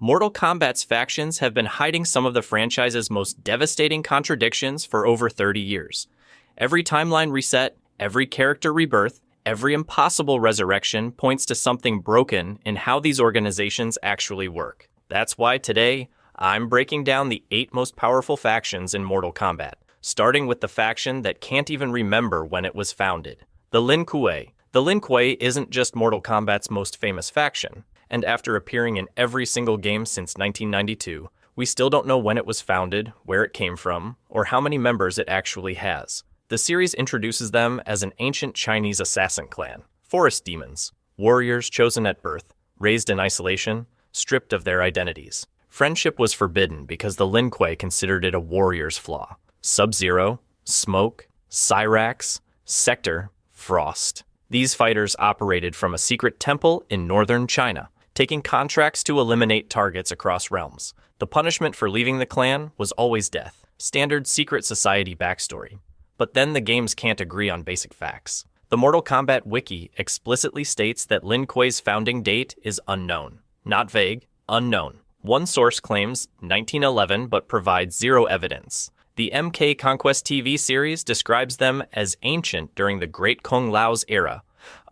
Mortal Kombat's factions have been hiding some of the franchise's most devastating contradictions for over 30 years. Every timeline reset, every character rebirth, every impossible resurrection points to something broken in how these organizations actually work. That's why today, I'm breaking down the 8 most powerful factions in Mortal Kombat, starting with the faction that can't even remember when it was founded, the Lin Kuei. The Lin Kuei isn't just Mortal Kombat's most famous faction, and after appearing in every single game since 1992, we still don't know when it was founded, where it came from, or how many members it actually has. The series introduces them as an ancient Chinese assassin clan, forest demons, warriors chosen at birth, raised in isolation, stripped of their identities. Friendship was forbidden because the Lin Kuei considered it a warrior's flaw. Sub-Zero, Smoke, Cyrax, Sector, Frost. These fighters operated from a secret temple in northern China, taking contracts to eliminate targets across realms. The punishment for leaving the clan was always death. Standard secret society backstory. But then the games can't agree on basic facts. The Mortal Kombat wiki explicitly states that Lin Kuei's founding date is unknown. Not vague, unknown. One source claims 1911 but provides zero evidence. The MK Conquest TV series describes them as ancient during the Great Kung Lao's era,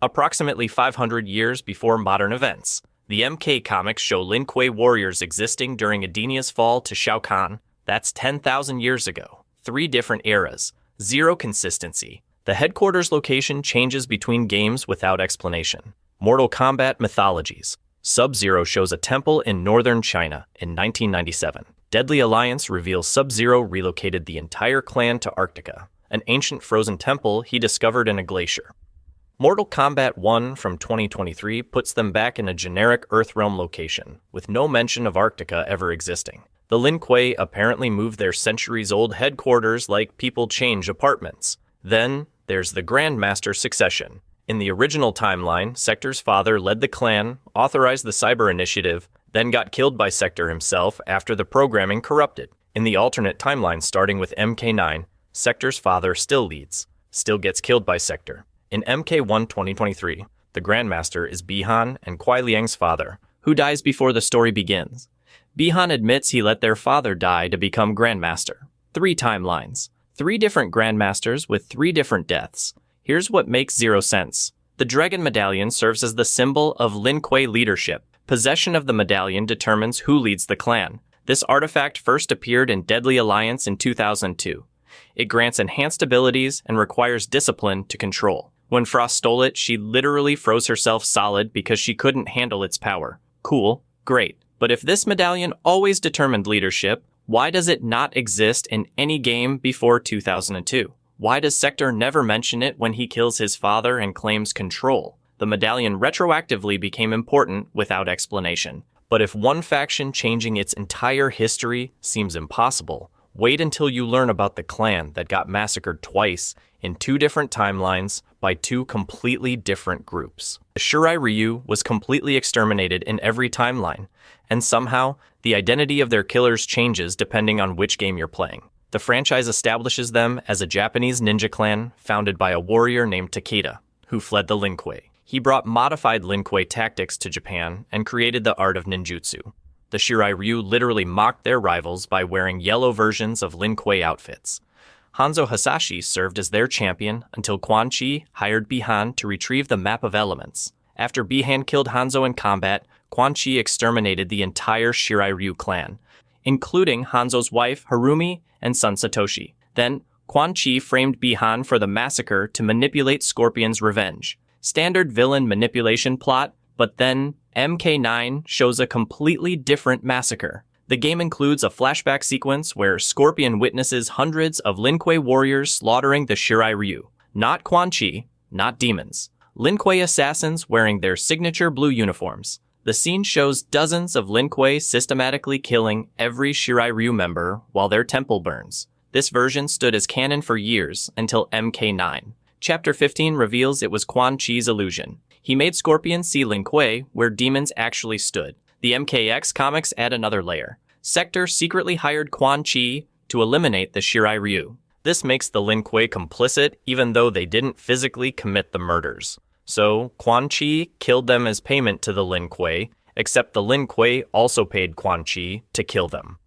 approximately 500 years before modern events. The MK comics show Lin Kuei warriors existing during Edenia's fall to Shao Kahn. That's 10,000 years ago. 3 different eras. Zero consistency. The headquarters location changes between games without explanation. Mortal Kombat mythologies. Sub-Zero shows a temple in northern China in 1997. Deadly Alliance reveals Sub-Zero relocated the entire clan to Arctica, an ancient frozen temple he discovered in a glacier. Mortal Kombat 1 from 2023 puts them back in a generic Earthrealm location, with no mention of Arctica ever existing. The Lin Kuei apparently moved their centuries-old headquarters like people change apartments. Then, there's the Grandmaster succession. In the original timeline, Sector's father led the clan, authorized the Cyber Initiative, then got killed by Sector himself after the programming corrupted. In the alternate timeline starting with MK9, Sector's father still leads, still gets killed by Sector. In MK1 2023, the Grandmaster is Bi-Han and Kuai Liang's father, who dies before the story begins. Bi-Han admits he let their father die to become Grandmaster. 3 timelines. 3 different Grandmasters with 3 different deaths. Here's what makes zero sense. The Dragon Medallion serves as the symbol of Lin Kuei leadership. Possession of the medallion determines who leads the clan. This artifact first appeared in Deadly Alliance in 2002. It grants enhanced abilities and requires discipline to control. When Frost stole it, she literally froze herself solid because she couldn't handle its power. Cool, great. But if this medallion always determined leadership, why does it not exist in any game before 2002? Why does Sector never mention it when he kills his father and claims control? The medallion retroactively became important without explanation. But if one faction changing its entire history seems impossible, wait until you learn about the clan that got massacred twice in 2 different timelines by 2 completely different groups. The Shirai Ryu was completely exterminated in every timeline, and somehow the identity of their killers changes depending on which game you're playing. The franchise establishes them as a Japanese ninja clan founded by a warrior named Takeda, who fled the Lin Kuei. He brought modified Lin Kuei tactics to Japan and created the art of ninjutsu. The Shirai Ryu literally mocked their rivals by wearing yellow versions of Lin Kuei outfits. Hanzo Hasashi served as their champion until Quan Chi hired Bi-Han to retrieve the Map of Elements. After Bi-Han killed Hanzo in combat, Quan Chi exterminated the entire Shirai Ryu clan, including Hanzo's wife Harumi and son Satoshi. Then, Quan Chi framed Bi-Han for the massacre to manipulate Scorpion's revenge. Standard villain manipulation plot, but then MK9 shows a completely different massacre. The game includes a flashback sequence where Scorpion witnesses hundreds of Lin Kuei warriors slaughtering the Shirai Ryu. Not Quan Chi, not demons. Lin Kuei assassins wearing their signature blue uniforms. The scene shows dozens of Lin Kuei systematically killing every Shirai Ryu member while their temple burns. This version stood as canon for years until MK9. Chapter 15 reveals it was Quan Chi's illusion. He made Scorpion see Lin Kuei where demons actually stood. The MKX comics add another layer. Sector secretly hired Quan Chi to eliminate the Shirai Ryu. This makes the Lin Kuei complicit even though they didn't physically commit the murders. So, Quan Chi killed them as payment to the Lin Kuei, except the Lin Kuei also paid Quan Chi to kill them.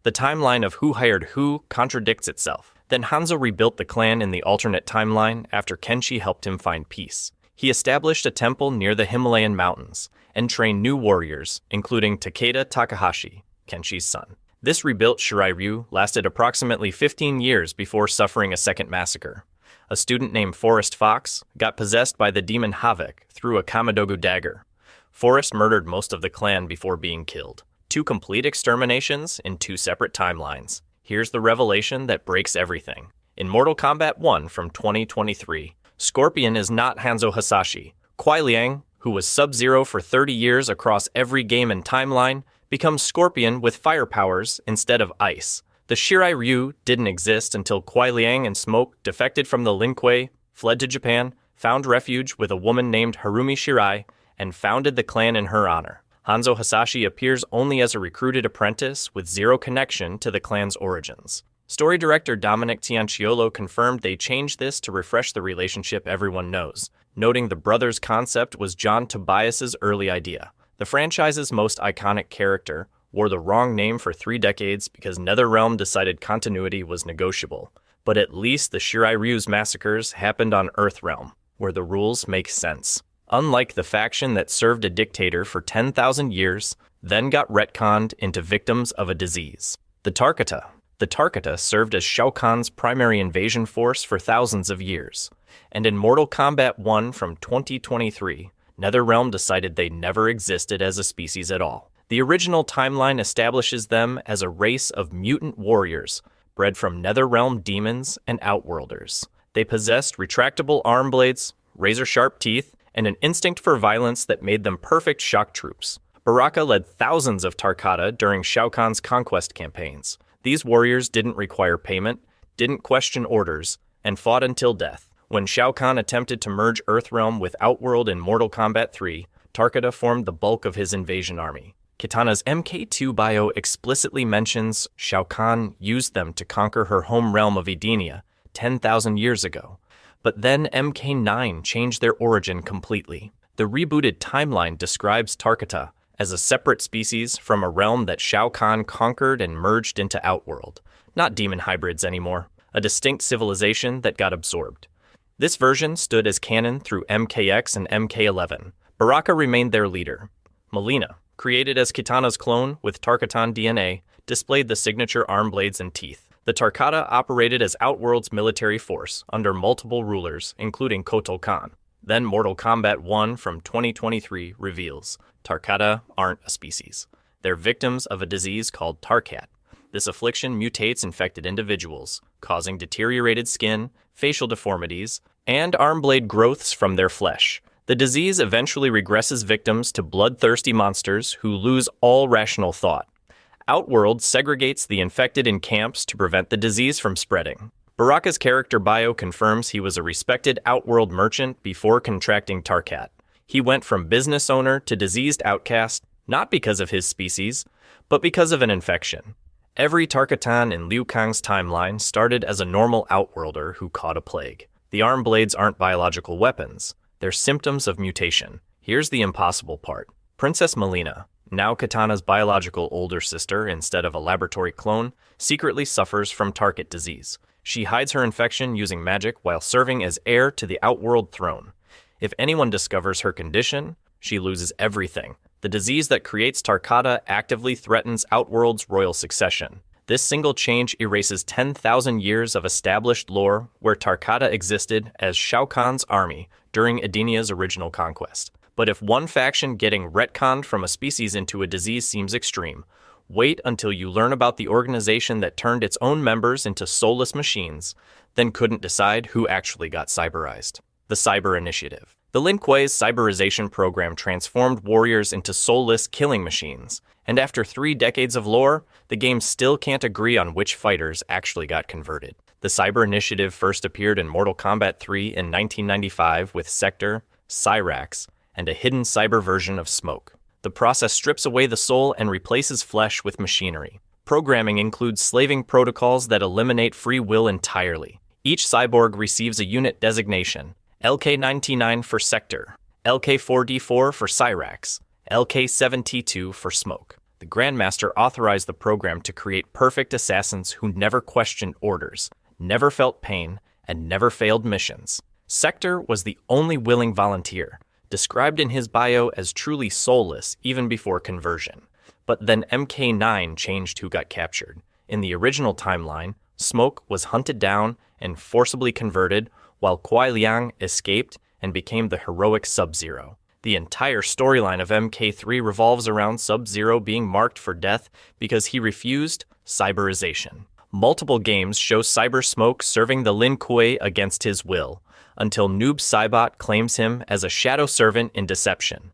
The timeline of who hired who contradicts itself. Then Hanzo rebuilt the clan in the alternate timeline after Kenshi helped him find peace. He established a temple near the Himalayan mountains and trained new warriors, including Takeda Takahashi, Kenshi's son. This rebuilt Shirai-ryu lasted approximately 15 years before suffering a second massacre. A student named Forrest Fox got possessed by the demon Havoc through a Kamidogu dagger. Forrest murdered most of the clan before being killed. 2 complete exterminations in 2 separate timelines. Here's the revelation that breaks everything. In Mortal Kombat 1 from 2023, Scorpion is not Hanzo Hasashi. Kuai Liang, who was Sub-Zero for 30 years across every game and timeline, becomes Scorpion with fire powers instead of ice. The Shirai-ryu didn't exist until Kuai Liang and Smoke defected from the Lin Kuei, fled to Japan, found refuge with a woman named Harumi Shirai, and founded the clan in her honor. Hanzo Hasashi appears only as a recruited apprentice with zero connection to the clan's origins. Story director Dominic Tianciolo confirmed they changed this to refresh the relationship everyone knows, noting the brothers' concept was John Tobias's early idea. The franchise's most iconic character wore the wrong name for 3 decades because NetherRealm decided continuity was negotiable. But at least the Shirai-ryu's massacres happened on Earthrealm, where the rules make sense. Unlike the faction that served a dictator for 10,000 years, then got retconned into victims of a disease. The Tarkata served as Shao Kahn's primary invasion force for thousands of years. And in Mortal Kombat 1 from 2023, NetherRealm decided they never existed as a species at all. The original timeline establishes them as a race of mutant warriors, bred from NetherRealm demons and Outworlders. They possessed retractable arm blades, razor-sharp teeth, and an instinct for violence that made them perfect shock troops. Baraka led thousands of Tarkata during Shao Kahn's conquest campaigns. These warriors didn't require payment, didn't question orders, and fought until death. When Shao Kahn attempted to merge Earthrealm with Outworld in Mortal Kombat 3, Tarkata formed the bulk of his invasion army. Kitana's MK2 bio explicitly mentions Shao Kahn used them to conquer her home realm of Edenia 10,000 years ago. But then MK9 changed their origin completely. The rebooted timeline describes Tarkata as a separate species from a realm that Shao Kahn conquered and merged into Outworld. Not demon hybrids anymore, a distinct civilization that got absorbed. This version stood as canon through MKX and MK11. Baraka remained their leader. Mileena, created as Kitana's clone with Tarkatan DNA, displayed the signature arm blades and teeth. The Tarkata operated as Outworld's military force under multiple rulers, including Kotal Khan. Then Mortal Kombat 1 from 2023 reveals Tarkata aren't a species. They're victims of a disease called Tarkat. This affliction mutates infected individuals, causing deteriorated skin, facial deformities, and arm blade growths from their flesh. The disease eventually regresses victims to bloodthirsty monsters who lose all rational thought. Outworld segregates the infected in camps to prevent the disease from spreading. Baraka's character bio confirms he was a respected Outworld merchant before contracting Tarkat. He went from business owner to diseased outcast, not because of his species, but because of an infection. Every Tarkatan in Liu Kang's timeline started as a normal Outworlder who caught a plague. The arm blades aren't biological weapons. They're symptoms of mutation. Here's the impossible part. Princess Mileena, now Kitana's biological older sister instead of a laboratory clone, secretly suffers from Tarkat disease. She hides her infection using magic while serving as heir to the Outworld throne. If anyone discovers her condition, she loses everything. The disease that creates Tarkata actively threatens Outworld's royal succession. This single change erases 10,000 years of established lore where Tarkata existed as Shao Kahn's army during Edenia's original conquest. But if one faction getting retconned from a species into a disease seems extreme, wait until you learn about the organization that turned its own members into soulless machines, then couldn't decide who actually got cyberized. The Cyber Initiative. The Lin Kuei's cyberization program transformed warriors into soulless killing machines, and after 3 decades of lore, the game still can't agree on which fighters actually got converted. The Cyber Initiative first appeared in Mortal Kombat 3 in 1995 with Sector, Cyrax, and a hidden cyber version of Smoke. The process strips away the soul and replaces flesh with machinery. Programming includes slaving protocols that eliminate free will entirely. Each cyborg receives a unit designation: LK-99 for Sector, LK-4D4 for Cyrax, LK-72 for Smoke. The Grandmaster authorized the program to create perfect assassins who never questioned orders, never felt pain, and never failed missions. Sector was the only willing volunteer, described in his bio as truly soulless even before conversion. But then MK9 changed who got captured. In the original timeline, Smoke was hunted down and forcibly converted, while Kuai Liang escaped and became the heroic Sub-Zero. The entire storyline of MK3 revolves around Sub-Zero being marked for death because he refused cyberization. Multiple games show Cyber Smoke serving the Lin Kuei against his will, until Noob Saibot claims him as a shadow servant in deception.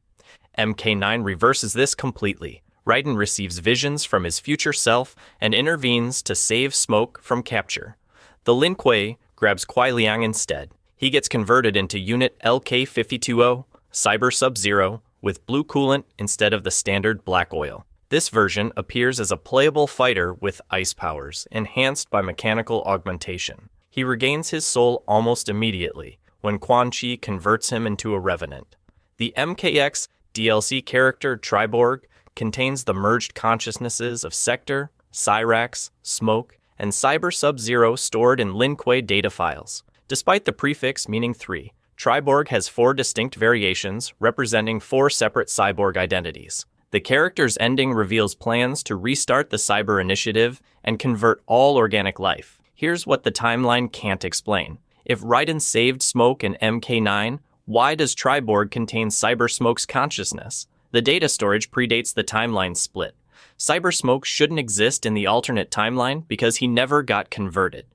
MK9 reverses this completely. Raiden receives visions from his future self and intervenes to save Smoke from capture. The Lin Kuei grabs Kuai Liang instead. He gets converted into Unit LK-520, Cyber Sub-Zero, with blue coolant instead of the standard black oil. This version appears as a playable fighter with ice powers, enhanced by mechanical augmentation. He regains his soul almost immediately, when Quan Chi converts him into a revenant. The MKX DLC character Triborg contains the merged consciousnesses of Sector, Cyrax, Smoke, and Cyber Sub-Zero stored in Lin Kuei data files. Despite the prefix meaning 3, Triborg has 4 distinct variations representing 4 separate cyborg identities. The character's ending reveals plans to restart the Cyber Initiative and convert all organic life. Here's what the timeline can't explain. If Raiden saved Smoke in MK9, why does Triborg contain Cyber Smoke's consciousness? The data storage predates the timeline split. Cyber Smoke shouldn't exist in the alternate timeline because he never got converted.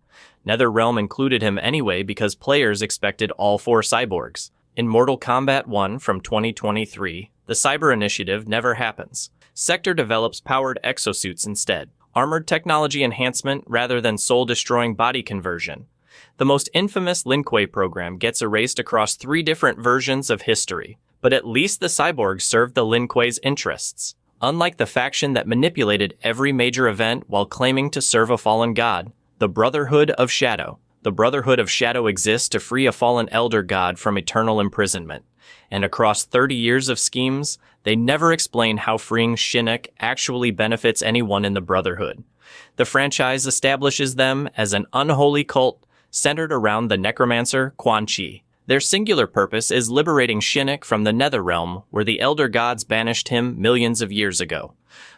NetherRealm included him anyway because players expected all 4 cyborgs. In Mortal Kombat 1 from 2023, the Cyber Initiative never happens. Sector develops powered exosuits instead, armored technology enhancement rather than soul-destroying body conversion. The most infamous Lin Kuei program gets erased across 3 different versions of history, but at least the cyborgs served the Lin Kuei's interests. Unlike the faction that manipulated every major event while claiming to serve a fallen god, the Brotherhood of Shadow. The Brotherhood of Shadow exists to free a fallen elder god from eternal imprisonment. And across 30 years of schemes, they never explain how freeing Shinnok actually benefits anyone in the Brotherhood. The franchise establishes them as an unholy cult centered around the necromancer Quan Chi. Their singular purpose is liberating Shinnok from the Netherrealm, where the Elder Gods banished him millions of years ago.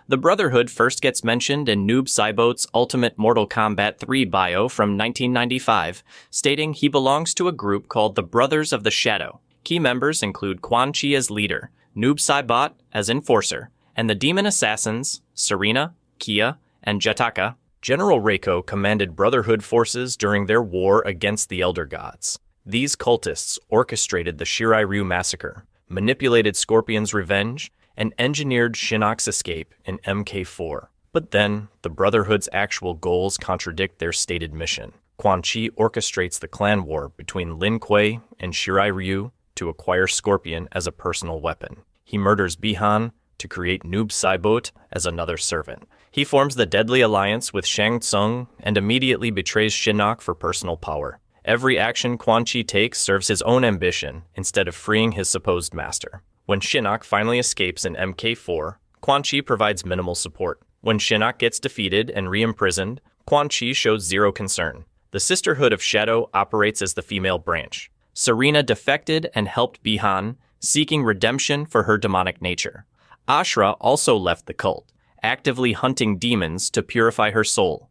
The Brotherhood first gets mentioned in Noob Saibot's Ultimate Mortal Kombat 3 bio from 1995, stating he belongs to a group called the Brothers of the Shadow. Key members include Quan Chi as leader, Noob Saibot as enforcer, and the demon assassins, Serena, Kia, and Jetaka. General Reiko commanded Brotherhood forces during their war against the Elder Gods. These cultists orchestrated the Shirai-Ryu massacre, manipulated Scorpion's revenge, and engineered Shinnok's escape in MK4. But then, the Brotherhood's actual goals contradict their stated mission. Quan Chi orchestrates the clan war between Lin Kuei and Shirai-Ryu to acquire Scorpion as a personal weapon. He murders Bi-Han to create Noob Saibot as another servant. He forms the deadly alliance with Shang Tsung and immediately betrays Shinnok for personal power. Every action Quan Chi takes serves his own ambition instead of freeing his supposed master. When Shinnok finally escapes in MK4, Quan Chi provides minimal support. When Shinnok gets defeated and re-imprisoned, Quan Chi shows zero concern. The Sisterhood of Shadow operates as the female branch. Serena defected and helped Bi-Han, seeking redemption for her demonic nature. Ashra also left the cult, actively hunting demons to purify her soul.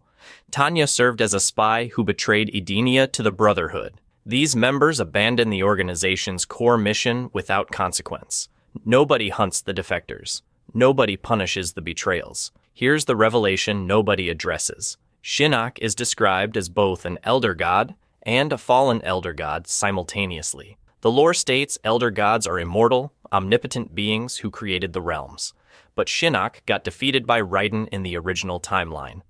Tanya served as a spy who betrayed Edenia to the Brotherhood. These members abandon the organization's core mission without consequence. Nobody hunts the defectors. Nobody punishes the betrayals. Here's the revelation nobody addresses. Shinnok is described as both an elder god and a fallen elder god simultaneously. The lore states elder gods are immortal, omnipotent beings who created the realms. But Shinnok got defeated by Raiden in the original timeline,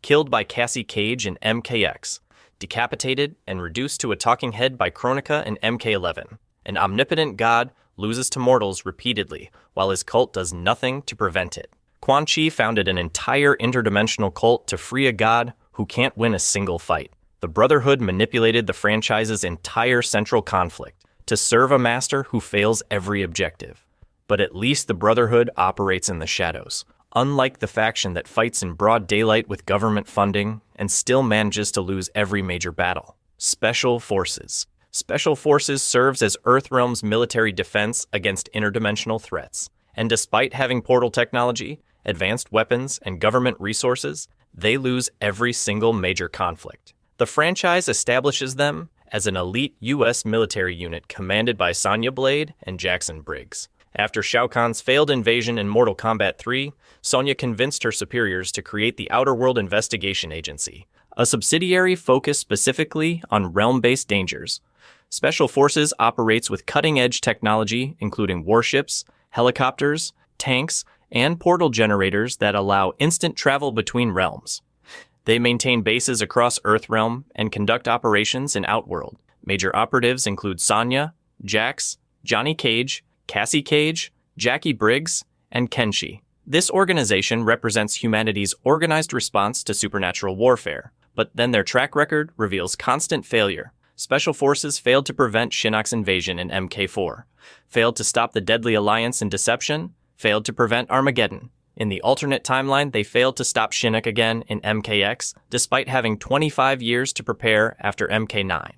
killed by Cassie Cage in MKX, decapitated and reduced to a talking head by Kronika in MK11. An omnipotent god loses to mortals repeatedly, while his cult does nothing to prevent it. Quan Chi founded an entire interdimensional cult to free a god who can't win a single fight. The Brotherhood manipulated the franchise's entire central conflict to serve a master who fails every objective. But at least the Brotherhood operates in the shadows. Unlike the faction that fights in broad daylight with government funding and still manages to lose every major battle. Special Forces. Special Forces serves as Earthrealm's military defense against interdimensional threats. And despite having portal technology, advanced weapons, and government resources, they lose every single major conflict. The franchise establishes them as an elite U.S. military unit commanded by Sonya Blade and Jackson Briggs. After Shao Kahn's failed invasion in Mortal Kombat 3, Sonya convinced her superiors to create the Outer World Investigation Agency, a subsidiary focused specifically on realm-based dangers. Special Forces operates with cutting-edge technology, including warships, helicopters, tanks, and portal generators that allow instant travel between realms. They maintain bases across Earthrealm and conduct operations in Outworld. Major operatives include Sonya, Jax, Johnny Cage, Cassie Cage, Jackie Briggs, and Kenshi. This organization represents humanity's organized response to supernatural warfare, but then their track record reveals constant failure. Special Forces failed to prevent Shinnok's invasion in MK4, failed to stop the Deadly Alliance in Deception, failed to prevent Armageddon. In the alternate timeline, they failed to stop Shinnok again in MKX, despite having 25 years to prepare after MK9.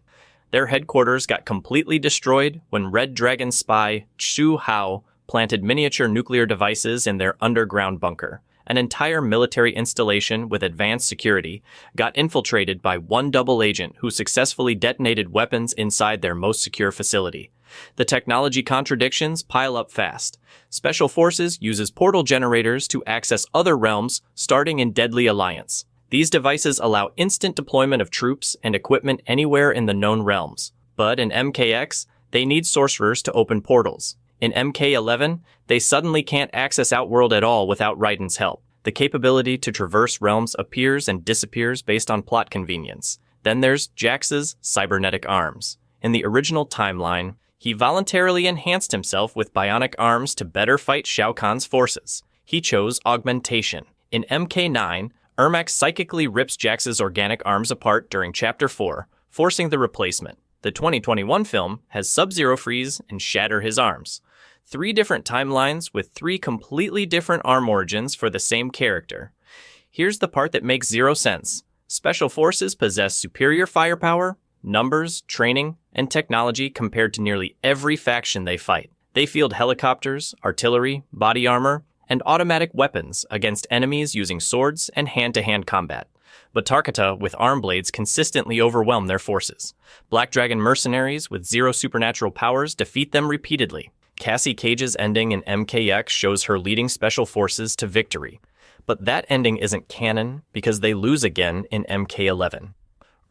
Their headquarters got completely destroyed when Red Dragon spy Xu Hao planted miniature nuclear devices in their underground bunker. An entire military installation with advanced security got infiltrated by one double agent who successfully detonated weapons inside their most secure facility. The technology contradictions pile up fast. Special Forces uses portal generators to access other realms, starting in Deadly Alliance. These devices allow instant deployment of troops and equipment anywhere in the known realms. But in MKX, they need sorcerers to open portals. In MK11, they suddenly can't access Outworld at all without Raiden's help. The capability to traverse realms appears and disappears based on plot convenience. Then there's Jax's cybernetic arms. In the original timeline, he voluntarily enhanced himself with bionic arms to better fight Shao Kahn's forces. He chose augmentation. In MK9, Ermac psychically rips Jax's organic arms apart during Chapter 4, forcing the replacement. The 2021 film has Sub-Zero freeze and shatter his arms. 3 different timelines with 3 completely different arm origins for the same character. Here's the part that makes zero sense. Special Forces possess superior firepower, numbers, training, and technology compared to nearly every faction they fight. They field helicopters, artillery, body armor, and automatic weapons against enemies using swords and hand-to-hand combat. But Tarkata with arm blades consistently overwhelm their forces. Black Dragon mercenaries with 0 supernatural powers defeat them repeatedly. Cassie Cage's ending in MKX shows her leading Special Forces to victory. But that ending isn't canon because they lose again in MK11.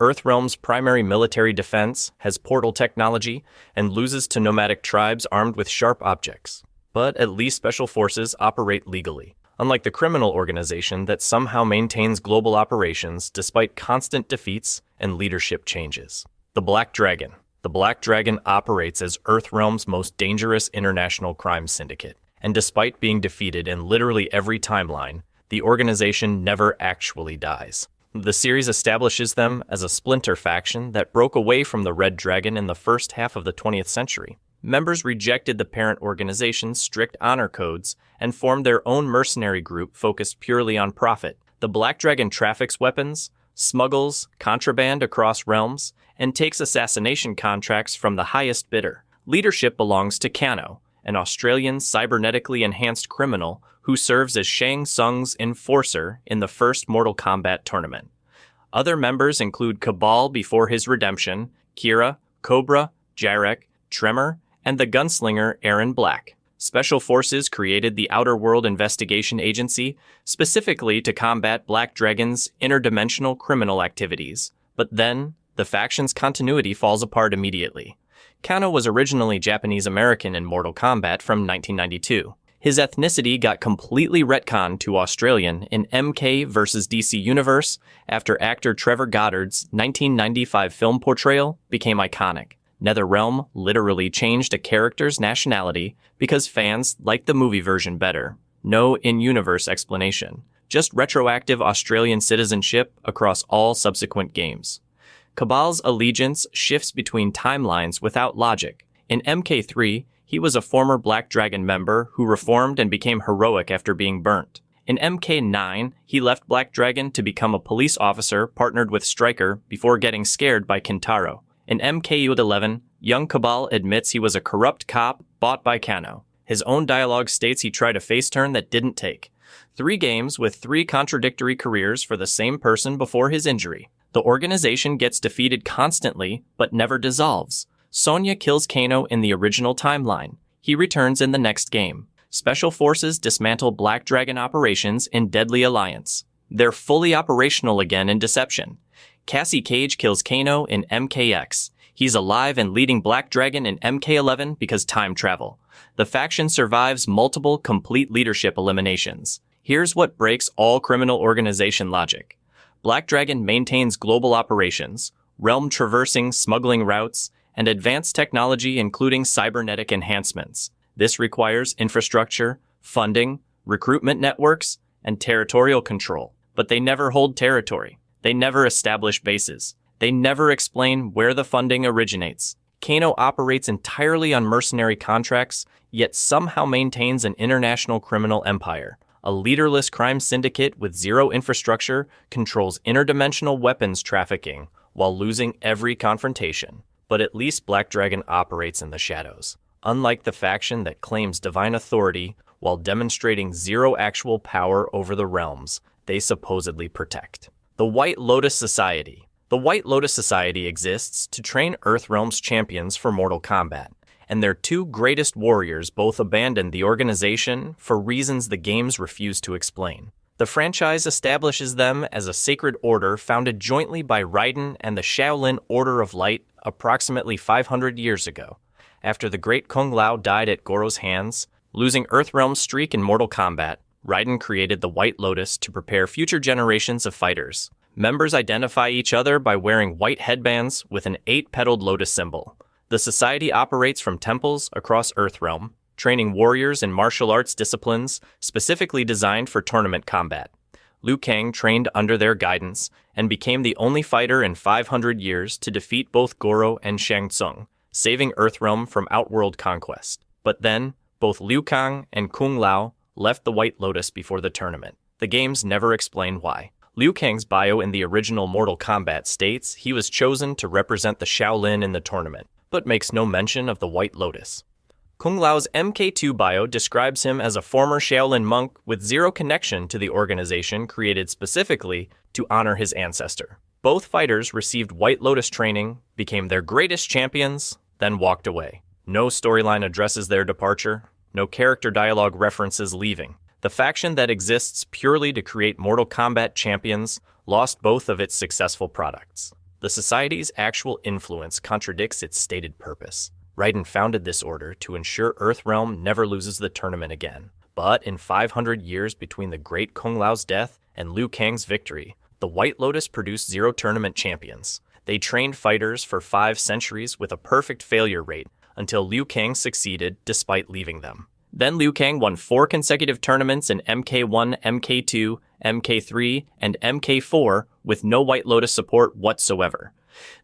Earthrealm's primary military defense has portal technology and loses to nomadic tribes armed with sharp objects. But at least Special Forces operate legally, unlike the criminal organization that somehow maintains global operations despite constant defeats and leadership changes. The Black Dragon. The Black Dragon operates as Earthrealm's most dangerous international crime syndicate, and despite being defeated in literally every timeline, the organization never actually dies. The series establishes them as a splinter faction that broke away from the Red Dragon in the first half of the 20th century. Members rejected the parent organization's strict honor codes and formed their own mercenary group focused purely on profit. The Black Dragon traffics weapons, smuggles contraband across realms, and takes assassination contracts from the highest bidder. Leadership belongs to Kano, an Australian cybernetically enhanced criminal who serves as Shang Tsung's enforcer in the first Mortal Kombat tournament. Other members include Cabal before his redemption, Kira, Cobra, Jarek, Tremor, and the gunslinger Aaron Black. Special Forces created the Outer World Investigation Agency specifically to combat Black Dragon's interdimensional criminal activities. But then, the faction's continuity falls apart immediately. Kano was originally Japanese-American in Mortal Kombat from 1992. His ethnicity got completely retconned to Australian in MK vs. DC Universe after actor Trevor Goddard's 1995 film portrayal became iconic. NetherRealm literally changed a character's nationality because fans liked the movie version better. No in-universe explanation, just retroactive Australian citizenship across all subsequent games. Cabal's allegiance shifts between timelines without logic. In MK3, He was a former Black Dragon member who reformed and became heroic after being burnt. In MK9, he left Black Dragon to become a police officer partnered with Stryker before getting scared by Kintaro. In MKU11, young Cabal admits he was a corrupt cop bought by Kano. His own dialogue states he tried a face turn that didn't take. 3 games with 3 contradictory careers for the same person before his injury. The organization gets defeated constantly, but never dissolves. Sonya kills Kano in the original timeline. He returns in the next game. Special Forces dismantle Black Dragon operations in Deadly Alliance. They're fully operational again in Deception. Cassie Cage kills Kano in MKX. He's alive and leading Black Dragon in MK11 because time travel. The faction survives multiple complete leadership eliminations. Here's what breaks all criminal organization logic. Black Dragon maintains global operations, realm-traversing smuggling routes, and advanced technology including cybernetic enhancements. This requires infrastructure, funding, recruitment networks, and territorial control. But they never hold territory. They never establish bases. They never explain where the funding originates. Kano operates entirely on mercenary contracts, yet somehow maintains an international criminal empire. A leaderless crime syndicate with zero infrastructure controls interdimensional weapons trafficking while losing every confrontation. But at least Black Dragon operates in the shadows. Unlike the faction that claims divine authority while demonstrating zero actual power over the realms they supposedly protect. The White Lotus Society. The White Lotus Society exists to train Earthrealm's champions for Mortal Kombat, and their 2 greatest warriors both abandoned the organization for reasons the games refuse to explain. The franchise establishes them as a sacred order founded jointly by Raiden and the Shaolin Order of Light approximately 500 years ago. After the great Kung Lao died at Goro's hands, losing Earthrealm's streak in Mortal Kombat, Raiden created the White Lotus to prepare future generations of fighters. Members identify each other by wearing white headbands with an 8-petaled lotus symbol. The society operates from temples across Earthrealm, training warriors in martial arts disciplines specifically designed for tournament combat. Liu Kang trained under their guidance and became the only fighter in 500 years to defeat both Goro and Shang Tsung, saving Earthrealm from outworld conquest. But then, both Liu Kang and Kung Lao left the White Lotus before the tournament. The games never explain why. Liu Kang's bio in the original Mortal Kombat states he was chosen to represent the Shaolin in the tournament, but makes no mention of the White Lotus. Kung Lao's MK2 bio describes him as a former Shaolin monk with zero connection to the organization created specifically to honor his ancestor. Both fighters received White Lotus training, became their greatest champions, then walked away. No storyline addresses their departure, no character dialogue references leaving. The faction that exists purely to create Mortal Kombat champions lost both of its successful products. The society's actual influence contradicts its stated purpose. Raiden founded this order to ensure Earthrealm never loses the tournament again. But in 500 years between the great Kung Lao's death and Liu Kang's victory, the White Lotus produced 0 tournament champions. They trained fighters for 5 centuries with a perfect failure rate until Liu Kang succeeded despite leaving them. Then Liu Kang won 4 consecutive tournaments in MK1, MK2, MK3, and MK4 with no White Lotus support whatsoever.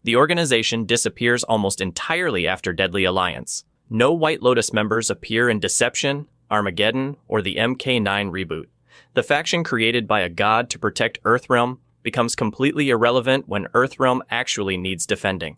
The organization disappears almost entirely after Deadly Alliance. No White Lotus members appear in Deception, Armageddon, or the MK9 reboot. The faction created by a god to protect Earthrealm becomes completely irrelevant when Earthrealm actually needs defending.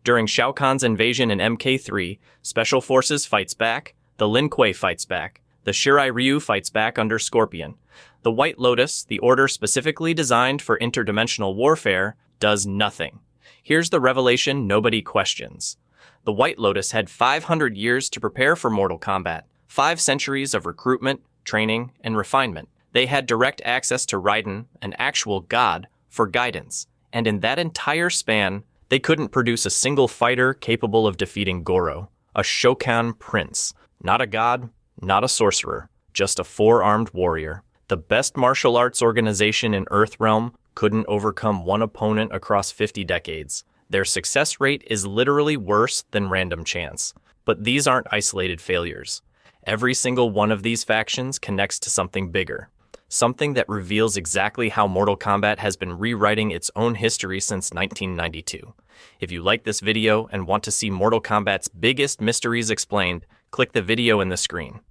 During Shao Kahn's invasion in MK3, Special Forces fights back, the Lin Kuei fights back, the Shirai Ryu fights back under Scorpion. The White Lotus, the order specifically designed for interdimensional warfare, does nothing. Here's the revelation nobody questions. The White Lotus had 500 years to prepare for Mortal Kombat, 5 centuries of recruitment, training, and refinement. They had direct access to Raiden, an actual god, for guidance, and in that entire span, they couldn't produce a single fighter capable of defeating Goro, a Shokan prince. Not a god, not a sorcerer, just a 4-armed warrior. The best martial arts organization in Earthrealm couldn't overcome one opponent across 50 decades. Their success rate is literally worse than random chance. But these aren't isolated failures. Every single one of these factions connects to something bigger. Something that reveals exactly how Mortal Kombat has been rewriting its own history since 1992. If you like this video and want to see Mortal Kombat's biggest mysteries explained, click the video in the screen.